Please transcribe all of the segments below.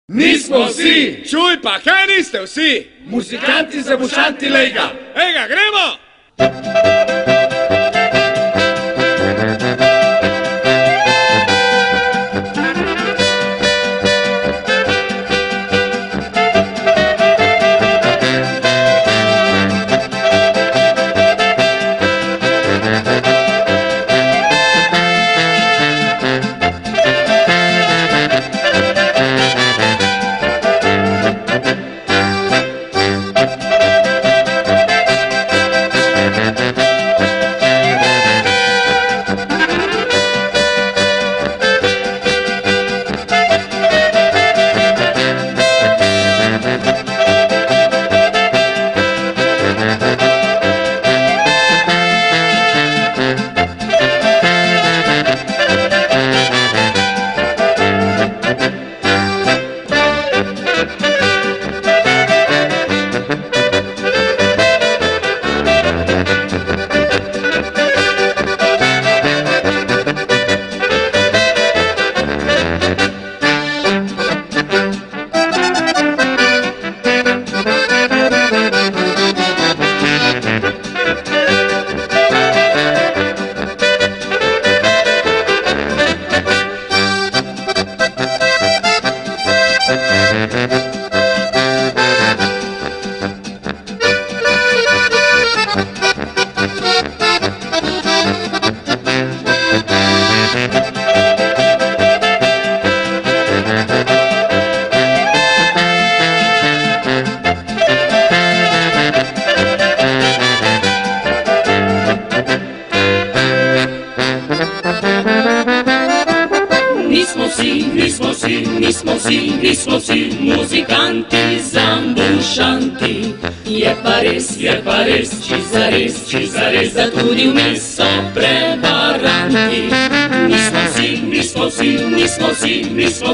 Nismo vsi! Čuj pa, kaj niste vsi? Muzikanti zabušanti lega! Ega, gremo! Nismo vsi muzikanti zambušanti. Je pa res, či zares, da tudi vmes so prevaranti. Nismo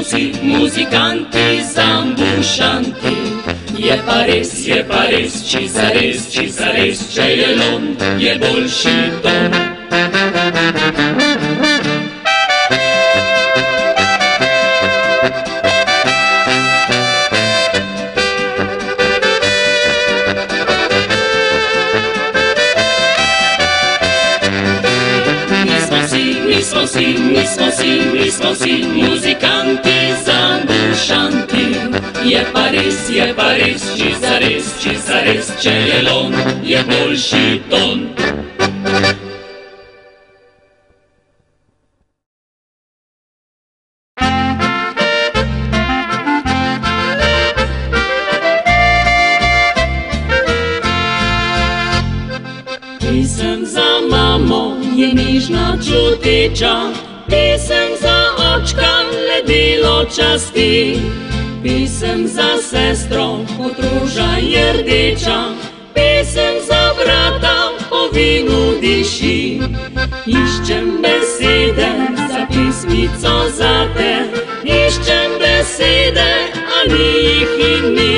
vsi muzikanti zambušanti. Je pa res, či zares, če je lom, je boljši ton. Nismo vsi muzikanti zambušanti. Je pa res, či zares, če je lom, je boljši ton. Pisem za mamo je nižna, čuteča, pisem za očka ledilo časti, pisem za sestro potruža je rdeča, pisem za brata po vinu diši. Iščem besede za pismico zate, iščem besede, a ni jih in ni.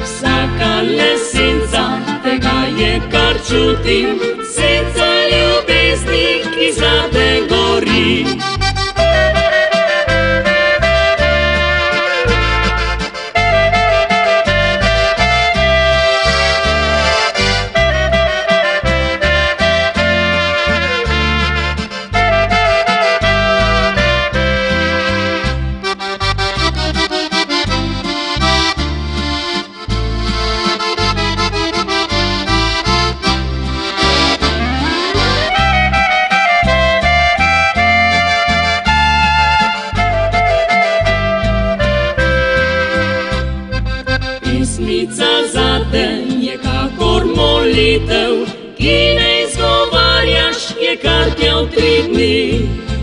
Vsaka lesenca tega je, kar čutim, senca ljubezni, ki zate gori. Pesmica zate je kakor molitev, ki ne izgovarjaš, je kar tja v 3 dni.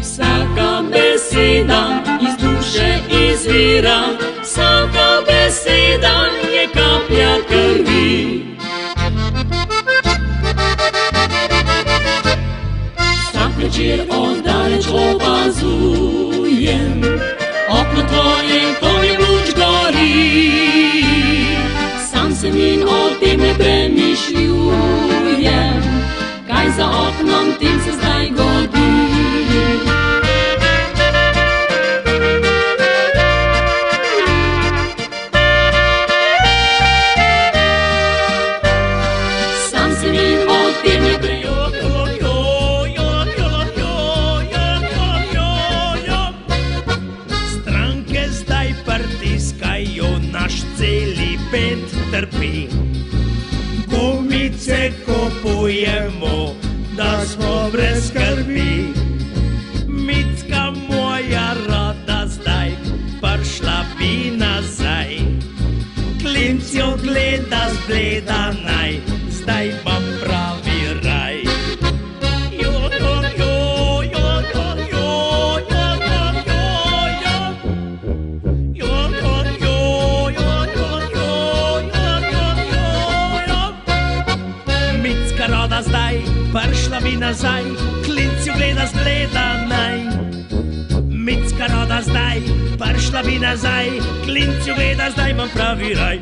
Vsaka beseda iz duše izvira, vsaka beseda je kaplja krvi. Vsak večer oddaleč opazujem okno tvoje, ko mi luč gori. Sam sem in o tem ne premišljujem, kaj za oknom tem se zdaj godi. trpi. Gumice kupujemo, da smo brez skrbi. Micka moja rada zdaj, prišla bi nazaj. Klinc jo gleda zbleda naj, zdaj bom pravi raj. Micka rada zdaj, prišla bi nazaj, klinc jo gleda zbleda naj. Micka rada zdaj, prišla bi nazaj, klinc jo gleda zdaj, bom pravi raj.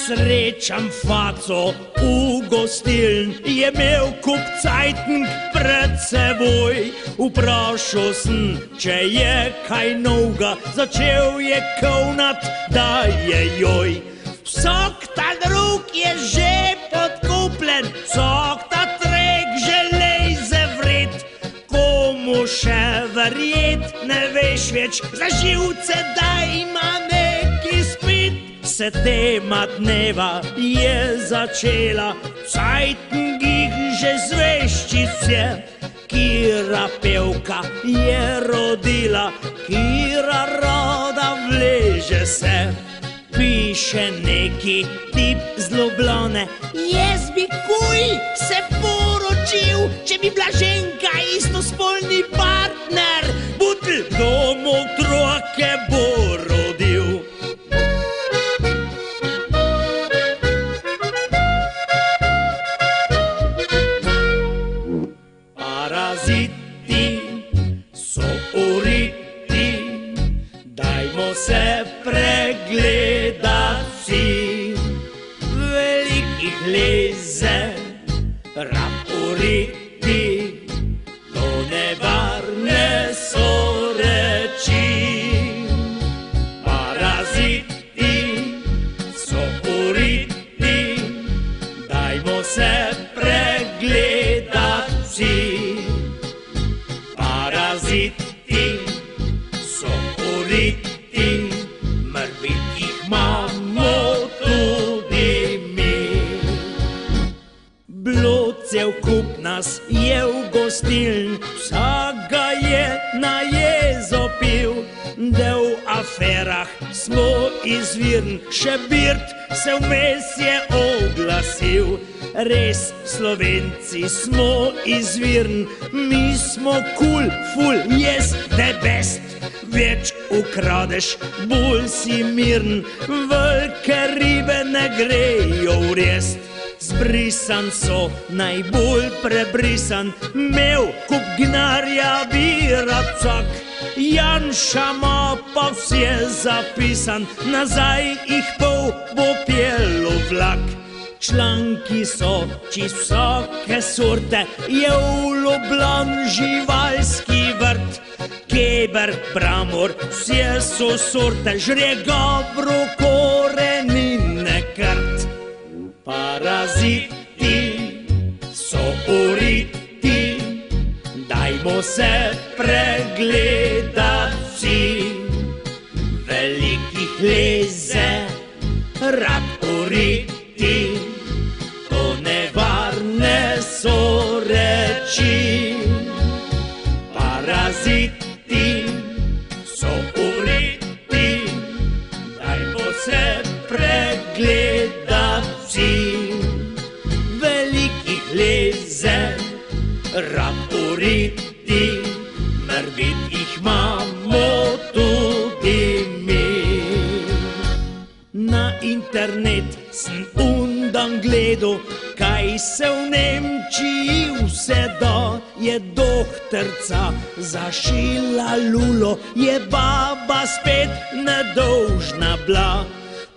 Srečam faco v gostiln, je imel kup cajtnk pred seboj. Vprašal sem, če je kaj novega, začel je kovnat, da je joj. Vsak ta drug je že podkupljen, vsak ta trek že lejze vred. Komu še verjet, ne veš več, za živce daj ima neki spit. Se tema dneva je začela, cajtngih že zveščic je. Kira pevka je rodila, kira roda vleže se. Piše neki tip z Ljubljane, jaz bi kuj se poročil, če bi bila ženka istospolni partner, butl domov otroke bo rodil. Paraziti so uriti, dajmo se pregledat si. Velikih leze, rab uriti, to nevarne so reči. Paraziti so uriti, dajmo se pregledat si. Paraziti so uriti, mrtvih jih imamo tudi mi. Bilo cel kup nas je v gostiln, vsak ga je na jezo pil. Da v aferah smo izvirn, še Birt se vmes je oglasil. Res, Slovenci smo izvirn, mi smo cool, ful, yes, the best. Več ukradeš, bolj si mirn, velike ribe ne grejo v rest. Zbrisan so, najbolj prebrisan, imel kup gnarja bi rad vsak. Janša ima pa vse zapisan, nazaj jih pol bo pelo vlak. Članki so čist vsake sorte, je v Ljubljani živalski vrt. Keber, bramor, vse so sorte, žre gabro, korenine, krt. Paraziti so uriti, dajmo se pregledat si. Velikih leze, rab uriti, to nevarne so reči. Paraziti so uriti, dajmo se pregledat si. Velikih leze, rab uriti, mrtvih jih imamo tudi mi. Na internet sem undan gledal, kaj se v Nemčiji vse da. Je dohtrca zašila lulo, je baba spet nedolžna bila.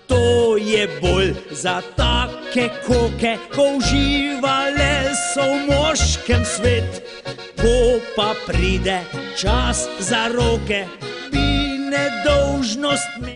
To je bolj za take koke, ko uživale so v moškem svet. Ko pa pride čas za roke, bi nedolžnost